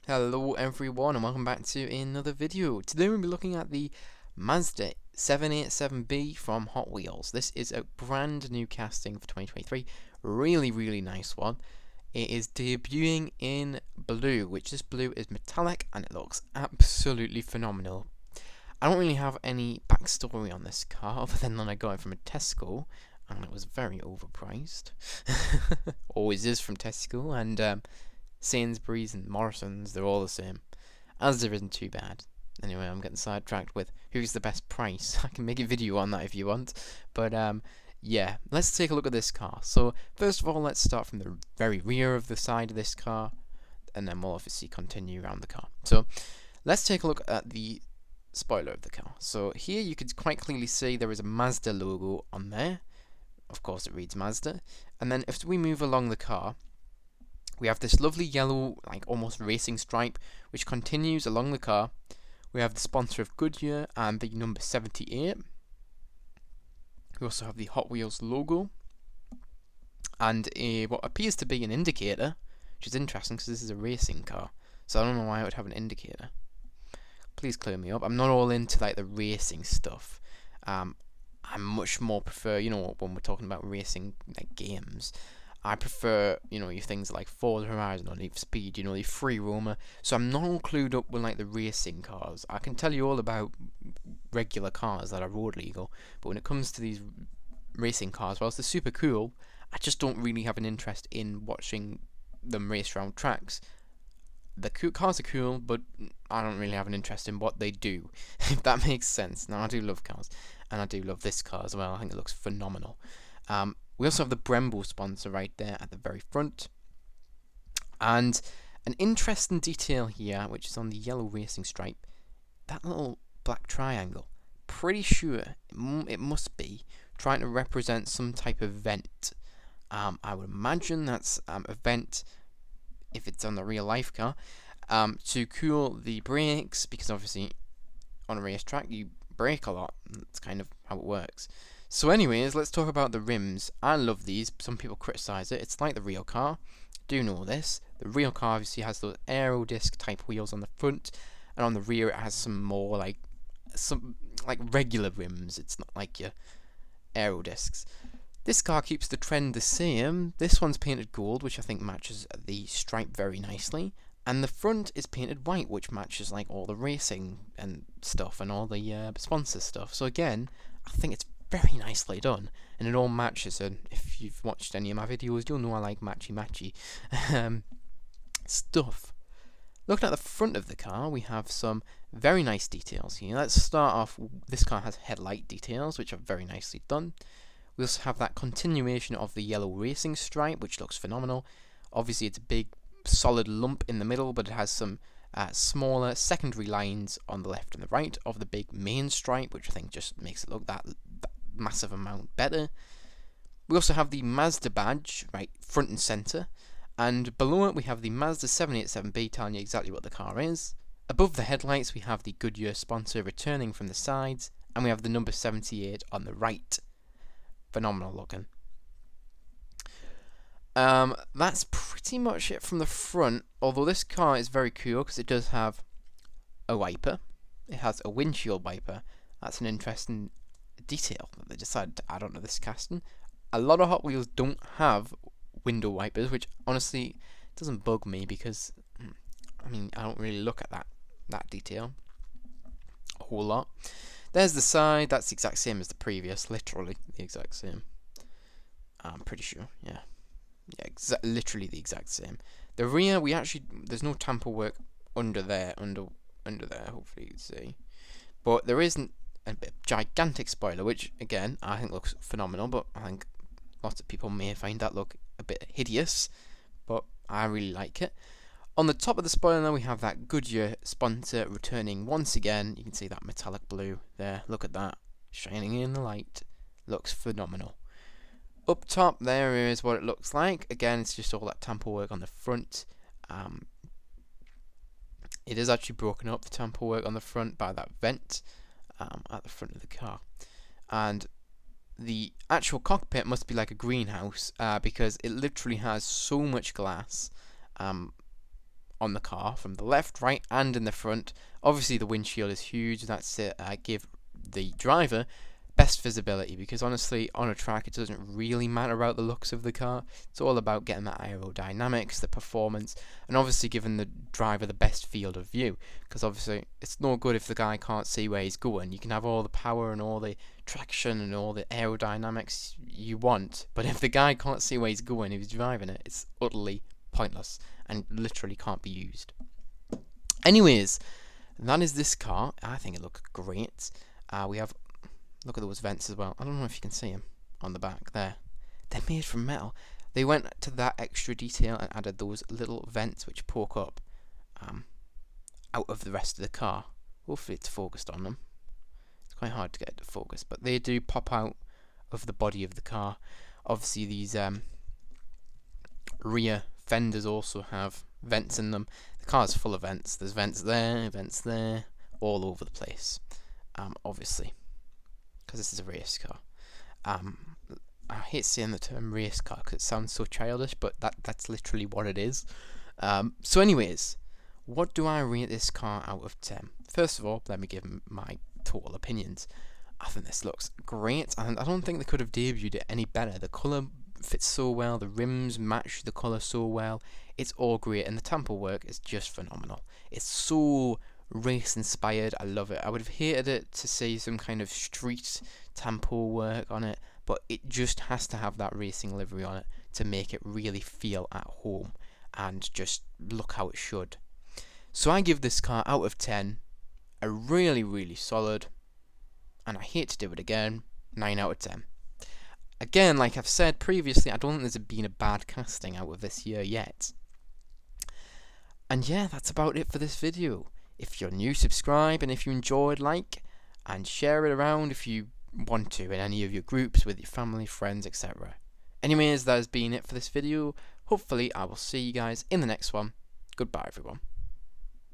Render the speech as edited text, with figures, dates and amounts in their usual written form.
Hello everyone and welcome back to another video. Today we'll be looking at the Mazda 787B from Hot Wheels. This is a brand new casting for 2023. Really nice one. It is debuting in blue, which this blue is metallic and it looks absolutely phenomenal. I don't really have any backstory on this car other than that I got it from a Tesco and it was very overpriced. Always is from Tesco, and Sainsbury's and Morrison's, they're all the same. Asda isn't too bad. Anyway, I'm getting sidetracked with who's the best price. I can make a video on that if you want. But yeah, let's take a look at this car. So first of all, let's start from the very rear of the side of this car, and then we'll obviously continue around the car. So let's take a look at the spoiler of the car. So here you can quite clearly see there is a Mazda logo on there. Of course it reads Mazda. And then if we move along the car, we have this lovely yellow, like almost racing stripe, which continues along the car. We have the sponsor of Goodyear and the number 78. We also have the Hot Wheels logo and what appears to be an indicator, which is interesting because this is a racing car. So I don't know why it would have an indicator. Please clear me up. I'm not all into like the racing stuff. I much more prefer, when we're talking about racing like games, I prefer, your things like Forza Horizon or Need for Speed, the free roamer. So I'm not all clued up with like the racing cars. I can tell you all about regular cars that are road legal, but when it comes to these racing cars, whilst they're super cool, I just don't really have an interest in watching them race around tracks. The cars are cool, but I don't really have an interest in what they do, if that makes sense. Now, I do love cars, and I do love this car as well. I think it looks phenomenal. We also have the Brembo sponsor right there at the very front. And an interesting detail here, which is on the yellow racing stripe, that little black triangle. Pretty sure it must be trying to represent some type of vent. I would imagine that's a vent, if it's on the real life car, to cool the brakes, because obviously on a racetrack you brake a lot. That's kind of how it works. So anyways, let's talk about the rims. I love these. Some people criticize it. It's like the real car. Do know this. The real car obviously has those aero disc type wheels on the front, and on the rear it has some more like regular rims. It's not like your aero discs. This car keeps the trend the same. This one's painted gold, which I think matches the stripe very nicely. And the front is painted white, which matches like all the racing and stuff and all the sponsor stuff. So again, I think it's very nicely done, and it all matches. And if you've watched any of my videos, you'll know I like matchy stuff. Looking at the front of the car, we have some very nice details here. Let's start off. This car has headlight details, which are very nicely done. We also have that continuation of the yellow racing stripe, which looks phenomenal. Obviously, it's a big solid lump in the middle, but it has some smaller secondary lines on the left and the right of the big main stripe, which I think just makes it look that massive amount better. We also have the Mazda badge right front and center, and below it we have the Mazda 787B telling you exactly what the car is. Above the headlights we have the Goodyear sponsor returning from the sides, and we have the number 78 on the right. Phenomenal looking. That's pretty much it from the front, although this car is very cool because it does have a wiper. It has a windshield wiper. That's an interesting detail that they decided to add onto this casting. A lot of Hot Wheels don't have window wipers, which honestly doesn't bug me because I don't really look at that detail a whole lot. There's the side. That's the exact same as the previous, literally the exact same. I'm pretty sure, yeah, literally the exact same. The rear, there's no tamper work under there. Hopefully you can see, but there isn't a gigantic spoiler, which again I think looks phenomenal, but I think lots of people may find that look a bit hideous, but I really like it. On the top of the spoiler we have that Goodyear sponsor returning once again. You can see that metallic blue there, look at that, shining in the light, looks phenomenal. Up top there is what it looks like. Again, it's just all that tamper work on the front. It is actually broken up, the tamper work on the front, by that vent at the front of the car. And the actual cockpit must be like a greenhouse because it literally has so much glass on on the car from the left, right, and in the front. Obviously, the windshield is huge. That's it. I give the driver best visibility, because honestly, on a track, it doesn't really matter about the looks of the car. It's all about getting that aerodynamics, the performance, and obviously giving the driver the best field of view. Because obviously, it's no good if the guy can't see where he's going. You can have all the power and all the traction and all the aerodynamics you want, but if the guy can't see where he's going if he's driving it, it's utterly pointless and literally can't be used. Anyways, that is this car. I think it looks great. We have, look at those vents as well. I don't know if you can see them on the back there. They're made from metal. They went to that extra detail and added those little vents which poke up out of the rest of the car. Hopefully it's focused on them. It's quite hard to get it to focus, but they do pop out of the body of the car. Obviously these rear fenders also have vents in them. The car's full of vents. There's vents there, all over the place. Obviously, because this is a race car. I hate saying the term race car because it sounds so childish, but that's literally what it is. So anyways, what do I rate this car out of 10? First of all, let me give my total opinions. I think this looks great, and I don't think they could have debuted it any better. The colour fits so well, the rims match the colour so well. It's all great, and the tamper work is just phenomenal. It's so race inspired. I love it. I would have hated it to see some kind of street tamper work on it, but it just has to have that racing livery on it to make it really feel at home and just look how it should. So I give this car out of 10 a really, really solid, and I hate to do it again, 9 out of 10. Again, like I've said previously, I don't think there's been a bad casting out of this year yet. And yeah, that's about it for this video. If you're new, subscribe, and if you enjoyed, like and share it around if you want to in any of your groups with your family, friends, etc. Anyways, that has been it for this video. Hopefully I will see you guys in the next one. Goodbye everyone.